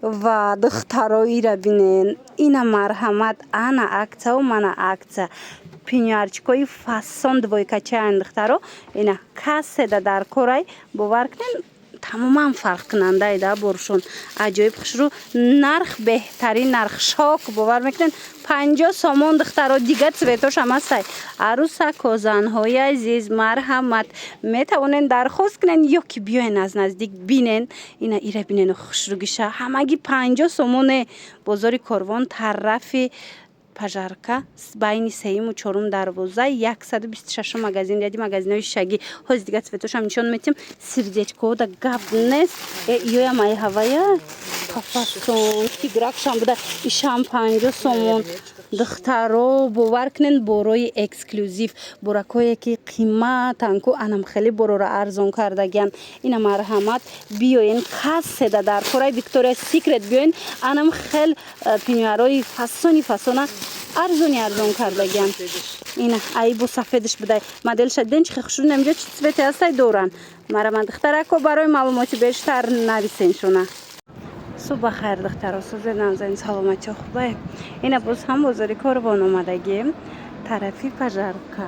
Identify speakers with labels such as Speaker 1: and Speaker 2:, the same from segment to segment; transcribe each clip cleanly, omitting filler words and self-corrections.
Speaker 1: ва духтаро ира бинен ина марҳамат ана акция ва мана акция пинярчикои фасон двойкачаан духтаро ина каседа дар корай бовар кунен тамоман фарқкунандаи да боршон аҷоиб хушрӯ нарх беҳтарин нарх шок бовар мекунен 50 сомон духтаро дига цветошам ҳастай арӯсако занҳои азиз марҳамат метавонен дархост кунен ё ки биёен аз наздик бинен ина ира бинену хушрӯгиша ҳамаги 50 сомоне бозори Корвон тарафи пажарка байни сеюму чорум дарвоза 126 магазин яди магазинои шишагӣ ҳози дига цветошам нишон метим сердечкоода гап нест ёя майҳавая кафасон тигракшам буда ишам 50 сомон духтаро бовар кунен борои эксклюзив боракое ки қиматанку анам хеле борора арзон кардагиан ина марҳамат биёен каседа дар кораи Виктория Секрет биёен анам хел пинюарои фасона арзон кардагиан ина айбу сафедиш будай моделша ден чихе хушрӯ намҷо чи цвете ҳастай доран марҳамат духтарако барои маълумоти бештар нависен шуна субҳ хайр духтаро сӯзе намзанин саломати хубае ина боз ҳам бозори Корвон омадагием тарафи пажарка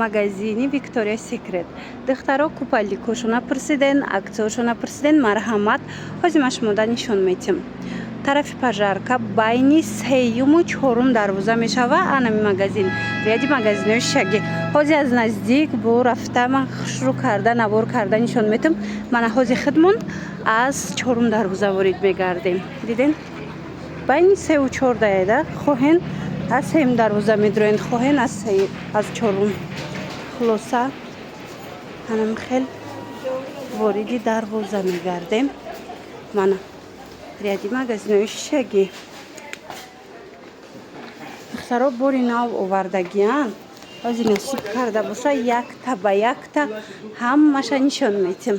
Speaker 1: магазини Виктория Секрет духтаро купаликошона пурсиден аксиошона пурсиден марҳамат ҳози ма шумода нишон метим тарафи пажарка байни сеюму чорум дарвоза мешава анами магазин яди магазинои шишагӣ ҳози аз наздик бо рафта ман хушрӯ карда навор карда нишон метим мана ҳози худмон аз чорум дарвоза ворид мегардем диден байни сеу чор даеда хоҳен аз сеюм дарвоза медроед хоҳен аз чорум хулоса анам хел вориди дарвоза мегардем мана ряди магазинои шишагӣ духтаро бори нав овардагиан ҳози насиб карда боша якта ба якта ҳамаша нишон метим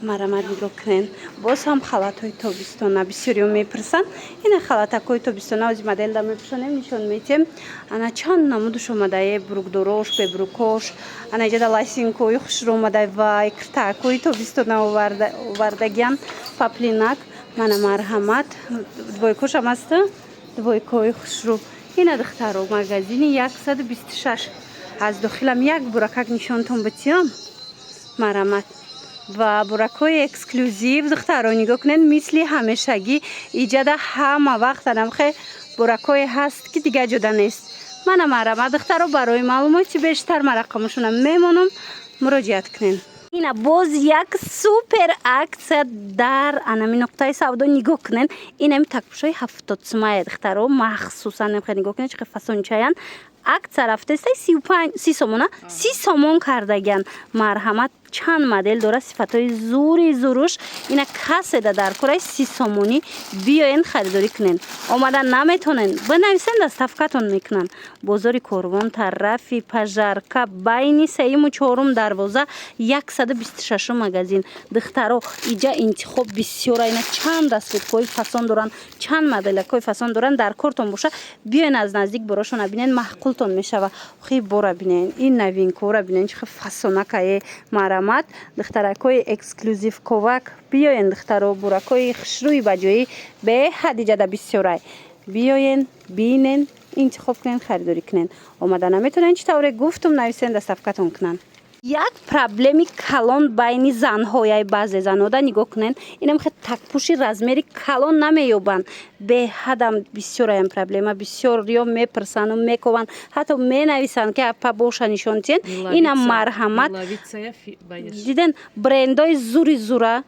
Speaker 1: марҳамат нигоҳ кунен боз ҳам халатҳои тобистона бисёриҳо мепурсанд ина халатакҳои тобистона ҳози моделда мепурсонем нишон метем ана чанд намудуш омадае бурукдорош бебурукош ана иҷада лайсинкои хушрӯ омадай вай киртакҳои тобистона овардагиан паплинак мана марҳамат двойкошам аста двойкои хушрӯ ина духтаро магазини 126 аз дохилам як буракак нишонтон битиём марҳамат ва буракҳои эксклюзив духтаро нигоҳ кунед мисли ҳамешагӣ иҷада ҳама вақт анамхе буракҳое ҳаст ки дига ҷода нест мана марҳамат духтаро барои маълумоти бештар ма рақамошона мемонам муроҷиат кунен ина боз як супер акция дар анами нуқтаи савдо нигоҳ кунен инами такпушои 70 сумае духтаро махсусан намхе нигоҳ кунед чихе фасончаян акция рафтестай 30 сомона 30 сомон кардагиан марҳамат чанд модел дора сифатҳои зури зуруш ина каседа дар кораи 30 сомонӣ биёен харидорӣ кунен омада наметонен бинависен доставкатон мекунанд бозори Корвон тарафи пажарка байни сеюму чорум дарвоза 126 магазин духтаро иҷа интихоб бисёра ина чанд расветкои фасон доранд чанд моделакои фасон доранд дар кортон боша биёен аз наздик борошона бинен маҳқултон мешава хи бора бинен ин новинкора бинен чихе фасонакае марҳамат духтаракои эксклюзив ковак биёен духтаро буракои хушрӯи баҷоӣ беҳад иҷада бисёрай биёен бинен интихоб кунен харидорӣ кунен омада наметонен чӣ тавре гуфтум нависен доставкатон кунанд як проблеми калон байни занҳояи баъзе занода нигоҳ кунен инам хе такпуши размери калон намеёбанд беҳадам бисёраям проблема бисёриё мепурсану мекованд ҳатто менависанд ки апа боша нишонтиен ина марҳамат диден брендои зури зура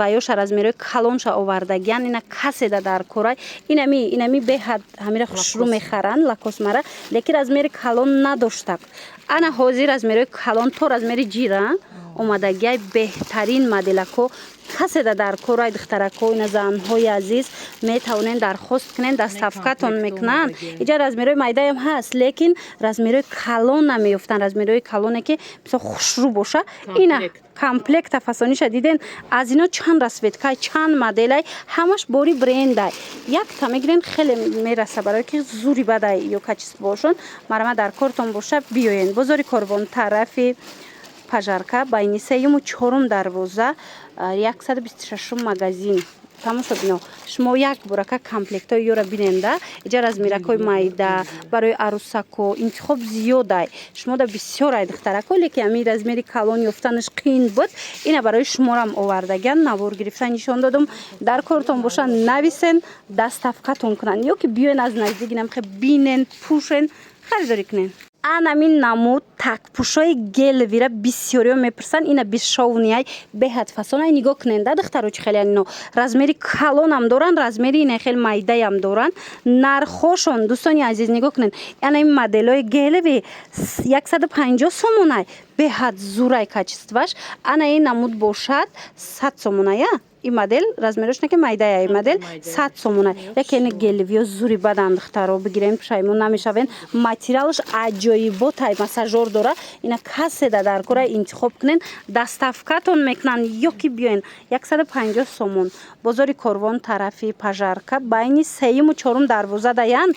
Speaker 1: ваёша размерои калонша овардагиан ина каседа дар корай инами беҳад ҳамира хушрӯ мехаранд лакосмара лекин размери калон надоштак ана ҳозир размерои калон то размери ҷира омадагиай беҳтарин моделако каседа дар корай духтарако ина занҳои азиз метавонен дархост кунен доставкатон мекунанд иҷа размерои майдаам ҳаст лекин размерои калон намеёфтанд размерои калоне ки бисёр хушрӯ боша ина комплекта фасониша диден аз ино чанд расветкай чанд моделай ҳамаш бори брендай якта мегирен хеле мераса барое ки зури бадай ё качис бошон марҳамат дар кортон боша биёен бозори Корвон тарафи пажарка байни сеюму чорум дарвоза 126 магазин тамошо бино шумо як бурака комплектҳои ёра биненда иҷа размиракҳои майда барои арӯсако интихоб зиёдай шумо да бисёр ай духтарако лекин ами размери калон ёфтанаш қиин буд ина барои шуморам овардагиан навор гирифта нишон додум дар кортон боша нависен доставкатон кунанд ё ки биёен аз наздик намхе бинен пушен харидорӣ кунен анамин намуд такпӯшои гелвира бисёриё мепурсанд ина бишовнияй беҳад фасонай нигоҳ куненда духтаро чи хеле ино размери калонам доранд размери ина хел майдаям доранд нархошон дӯстони азиз нигоҳ кунен ана ин моделҳои гелви 150 сомонай беҳад зурай качестваш ана ин намуд бошад 100 сомоная این مدل رزمرش نه که مایده این مدل 100 سومونه یکی گلویو زوری بدن دخترو بگیرین پشیمون نمیشوین ماتریالش عجایبه تای مساژور داره اینا کسی در کره انتخاب کنین دستافکاتون میکنن یکی بیاین 150 سومون بازاری کاروان طرفی پژارکا بین 3 و 4 دروازه دایان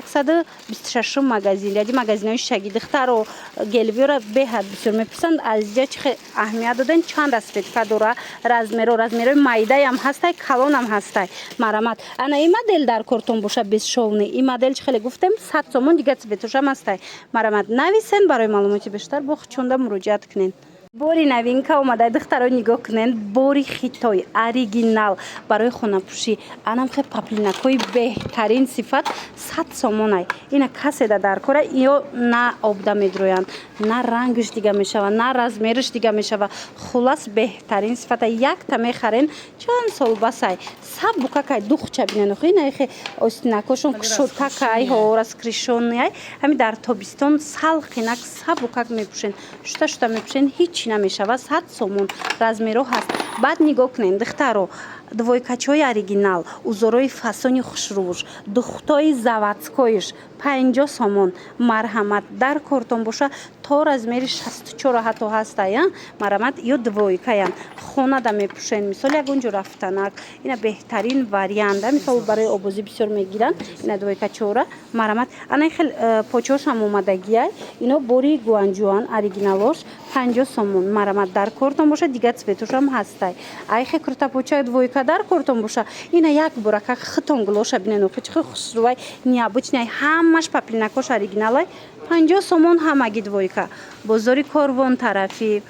Speaker 1: 126 مغازین یعنی مغازینای شگی دخترو گلویو را بهاد بسیار میپسند از جا چه اهمیت دادن چند اسپیت داره رزمرای مایده هم هستای کلان هم هستای مرامت انا این مدل در کارتون باشه 20 شونه این مدل خیلی گفتم 100 سومون دیگه سپیتوش هم هستای مرامت نویسن برای معلوماتی بیشتر با چونده مراجعت کنین باری نوینکا اومده دخترها نگاه کنن باری خیتای اوریجینال برای خونه‌پوشی انم خیلی پاپلینکای بهترین صفت 100 سومونای اینا کسی در کاره یا نه آبدا میدرویان نه رنگش دیگه میشوه نه رزمرش دیگه میشوه خلاص بهترین صفت یک تا میخرین چند سال بسای سب بوکای دوخچه بینن خو اینا خیلی استناکاشون کشورکای ها راسکریشونیای همین در تابستون سالخینک سب بوکای میپوشن شتا میپوشن هیچ نمیشود 100 سومون رزمرو هست بعد نگاه کنین دخترو двойкачой оригинал узорои фасони хушрӯш духтои заводскоиш 50 сомон марҳамат дар кортон боша то размери 64 ҳатто ҳастая марҳамат ё двойкаян хонада мепӯшен мисол ягон ҷо рафтанак ина беҳтарин вариант мисол барои обозӣ бисёр мегиранд ина двойкачора марҳамат ана хел почошам омадагиай ино бори гуанҷуан оригиналош 50 сомон марҳамат дар кортон боша дига цветошам ҳастай ай хе крутапочаи двойка дар кортон боша ина як бурака хитон глоша бинен офич хусрувай необычный ҳамаш паплинакош оригиналай 50 сомон ҳамаги двойка бозори корвон тарафи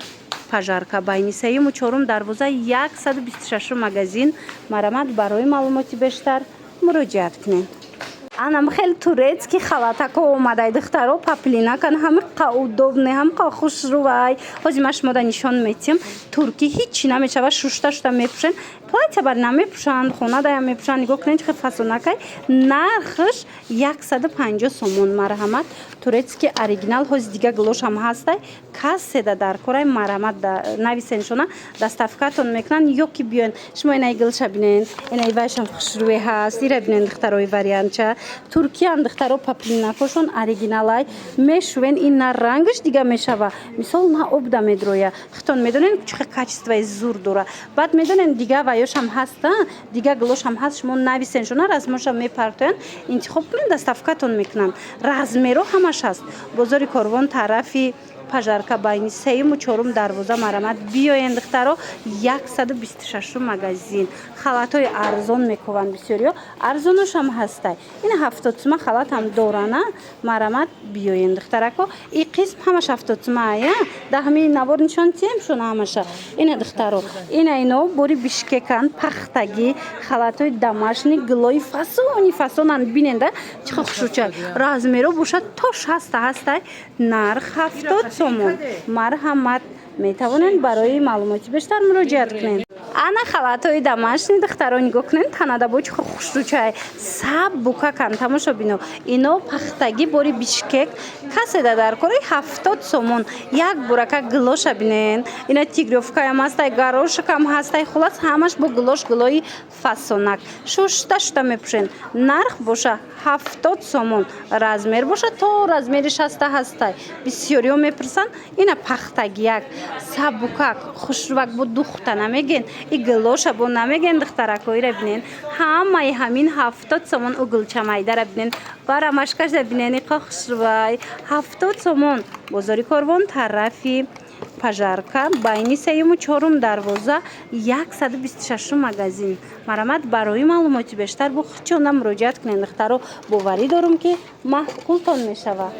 Speaker 1: пажарка байни 3 و 4 дарвоза 126 магазин марҳамат барои маълумоти бештар муроҷиат кунед анам хел турецки халатако омадай духтаро паплинакан ҳамиқа удобне ҳамиқа хушрувай ҳозир ма шумода нишон метим турки ҳичи намешава шушта мепӯшен платья бар намепӯшанд хонадаям мепӯшанд нигоҳ кунед хе фасонакай нархш 150 сомон марҳамат турецки оригинал ҳозир дига глошам ҳастай каседа дар корай марҳамат нависеншона доставкатон мекунанд ё ки биён шумо инаи глша бинен инаи вайшам хушрӯе ҳаст ира бинен духтарои вариантча туркиян духтаро паплинакошон оригиналай мешувен ин на рангш дига мешава мисол на обда медроя хитон медонен чухе качествои зур дора баъд медонен дига ваёшам ҳаста дига глошам ҳаст шумо нависеншона размошам мепартоян интихоб кунен доставкатон мекунанд размеро ҳамаш ҳаст бозори корвон тарафи пажарка байни 3 و 4 дарвоза марҳамат биёен духтаро 126 магазин халатҳои арзон мекуванд бисёриё арзоношам ҳастай ина 70 сума халатам дорана марҳамат биёен духтарако и қисм ҳамаш 70 сумая даҳми навор нишон тием шуна ҳамаша ина духтаро ина ино бори бишкекан пахтагӣ халатҳои домашни глои фасонан биненда чӣ хел хушуча размеро бошад то 60 ҳастай нарх 70 сомон марҳамат метавонанд барои маълумоти бештар муроҷиат кунед ана халатҳои домашни духтаро нигоҳ кунед танадабо чӣ хел хушрӯчаи саб букакан тамошо бино ино пахтагӣ бори бишкек каседа дар кори 70 сомон як бурака глоша бинен ина тигрёвкаям ҳастай горошикам ҳастай хулас ҳамаш бо глои фасонак шушта мепӯшен нарх боша 70 сомон размер боша то размери 60 ҳастай бисёриё мепурсанд ина пахтагияк сабукак хушрувак бо духта намеген и глоша бо намеген духтаракоира бинен ҳамаи ҳамин 70 сомон угулчамайдара бинен барамашкаша бинен иқа хушрувай 70 сомон бозори корвон тарафи пажарка байни 3-4 дарвоза 126 магазин. Марамат барои маълумоти бештар бо хичона муроҷиат кунед. Духтаро боварӣ дорум ки маҳкултон мешавад.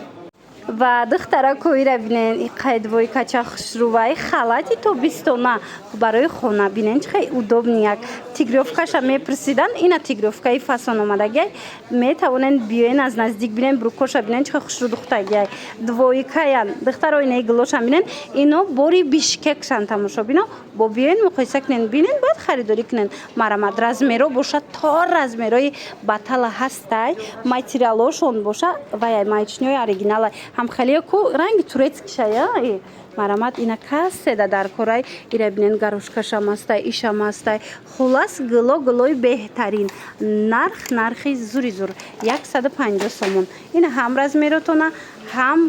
Speaker 1: Ва духтара коира бинен и қайдвои кача хушруваи халати тобистона барои хона бинен чӣ хеле удобни як тигровкаша мепурсидан. Ина тигровкаи фасон омадагиай метавонен биёен аз наздик бинен брукоша бинен чӣ хеле хушру духтагиай двоикаян духтаро инаи глошан бинен ино бори бишкекшан тамошо бино бо биёен муқоиса кунен бинен баъд харидорӣ кунен. Марамад размеро боша то размерои батала ҳастай материалошон боша ваяй майчинои оригиналай ҳам хеле ку ранги турецкишая марамат ина каседа дар корай ира бинен гарошкашам астай ишам астай хулас гилои беҳтарин нархи зури зур 150 сомон. Ина ҳам размеротона ҳам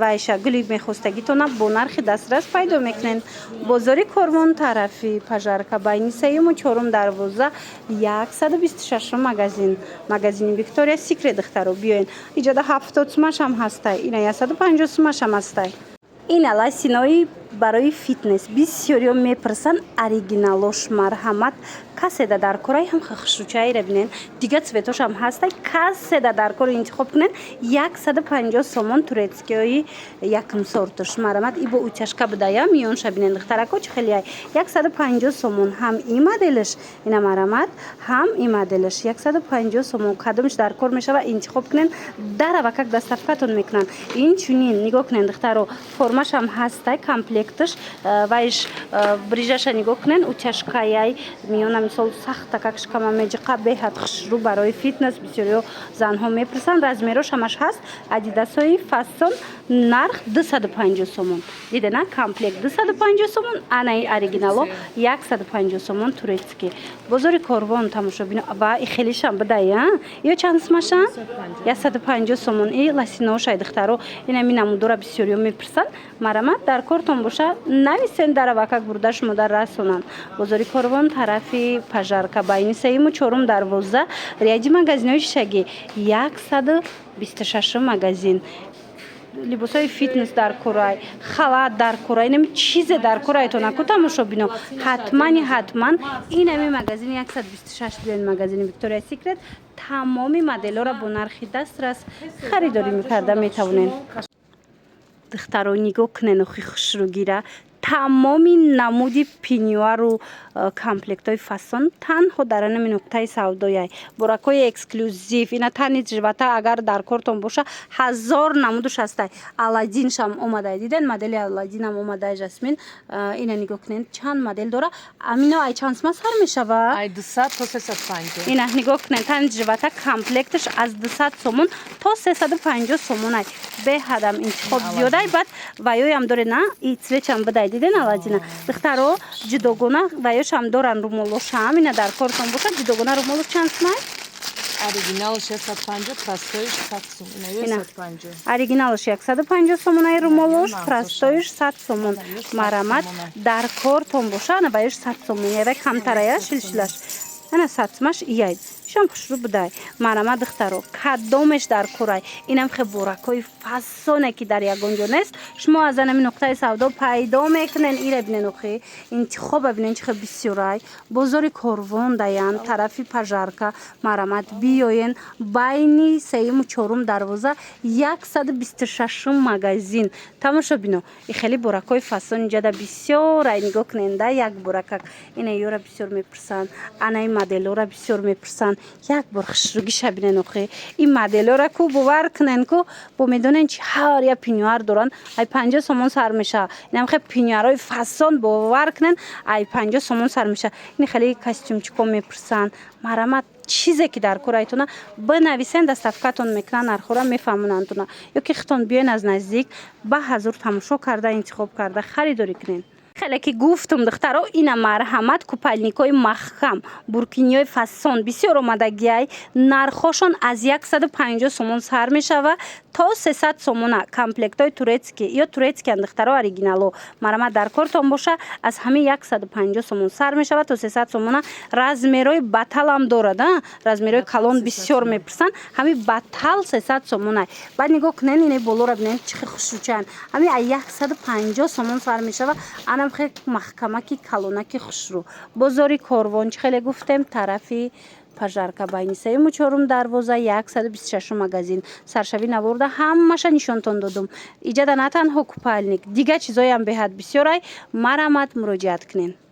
Speaker 1: вайша гули мехостагитона бо нархи дастрас пайдо мекунен. Бозори Корвон тарафи пажарка байни 3-4 дарвоза 126 магазини Виктория Секрет духтаро биёен иҷода 70 сумашам ҳастай ина 150 сумашам ҳастай. Ина ласинои барои фитнес бисёриё мепурсан оригиналош марҳамат каседа дар корай ҳам хушручаира бинен дига цветошам ҳастай каседа дар кор интихоб кунен 150 сомон турецкиёи якум сортуш марамат и бо утяшка будая миёнша бинен духтарако чӣ хелеай 150 сомон ҳам и моделиш ина марамат ҳам и моделиш 150 сомон кадомш дар кор мешава интихоб кунен дарава как доставкатон мекунан. Инчунин нигоҳ кунен духтаро формашам ҳастай комплектш вайш брижаша нигоҳ кунен утяшкаяй миёна мисол сахта как шкама меҷиқа беҳад хушру барои фитнес бисёриё занҳо мепурсан. Размерошамаш ҳаст адидасои фасон нарх 250 сомон дидена комплект 250 сомон анаи оригинало 150 сомон турецки. Бозори Корвон тамошо бино ва и хелишам бидая ё чанд сумаша 150 сомон и ласиноошай духтаро ина минамудора бисёриё мепурсан марамат дар кортон боша нависен дарава как бурда шумо дар расонанд. Бозори Корвон тарафи пажарка байни 3-4 дарвоза ряди магазинои шишагӣ 126 магазин либосои фитнес дар корай халат дар корай нами чизе дар корайтона ку тамошо бино ҳатман инами магазини 126 биён магазини Виктория Секрет тамоми моделҳоро бо нархи дастрас харидорӣ мекарда метавонен. Духтаро нигоҳ кунен охи хушругира тамоми намуди пинюару комплектои фасон танҳо дар анами нуқтаи савдояй буракои эксклюзив ина тани живата агар дар кортон боша 1000 намудуш ҳастай аладдиншам омадай диден модели аладдинам омадай жасмин ина нигоҳ кунен чанд модел дора амино ай чанд сума сар мешава
Speaker 2: ай 200 то 350
Speaker 1: ина нигоҳ кунен тани живата комплектш аз 200 сомон то 350 сомон ай беҳадам интихоб зиёдай баъд ваёям доре на и цветчам бидай диден аладдина духтаро ҷудогона ваёшам доран румолошам ина дар кортон бошад ҷудогона румолош чанд сумай
Speaker 2: оригинал 650 простоиш 100 сом ина 150
Speaker 1: оригиналш 150 сомон ай румолош простоиш 100 сомон марамат дар кортон боша ана ваёш 100 сомон ява камтарая шилшилаш ана 100 сомаш ияй шам хушру будай марамат духтаро кадомеш дар корай инам хе буракои фасоне ки дар ягонҷо нест шумо аз анами нуқтаи савдо пайдо мекунен ира бинен охи интихоба бинен чихе бисёрай бозори Корвон даян тарафи пажарка марамат биёен байни 3-4 дарвоза 126 магазин тамошо бино и хеле буракои фасон инҷада бисёрай нигоҳ кунен да як буракак ина ёра бисёр мепурсан анаи моделҳора бисёр мепурсан як бор хушругиша бинен охи ин моделҳора ку бовар кунен ку бо медонен чи ҳар я пинюар доран ай 50 сомон сар меша инам хе пинюарои фасон бовар кунен ай 50 сомон сар меша ин хеле костюмчико мепурсан марамат чизе ки дар корайтона бинависен доставкатон мекунан нархора мефаҳмонандона ё ки хитон биёен аз наздик ба ҳазур тамошо карда интихоб карда харидорӣ кунен. хеле ки гуфтум духтаро ина марҳамат купальникои махкам буркиниёи фасон бисёр омадагиай нархошон аз 150 сомон сар мешава то 300 сомона комплектои турецки ё турецки духтаро оригинало марамад дар кортон боша аз ҳамин 150 сомон сар мешавад то 300 сомона. размерои баталам дорад, размерои калон бисёр мепурсанд. ҳамин батал 300 сомона. баъд нигоҳ кунед ин болора бинед чӣ хел хушрӯчанд. ҳамин 150 сомон сар мешавад. анам хеле маҳкамаки калонаки хушрӯ. бозори корвон чӣ хеле гуфтем тарафи пажарка байни 3-ум 4-ум дарвоза 126 магазин саршавӣ наворда ҳамаша нишонтон додум. иҷада на танҳо купальник дига чизоям беҳад бисёрай. марамад муроҷиат кунед.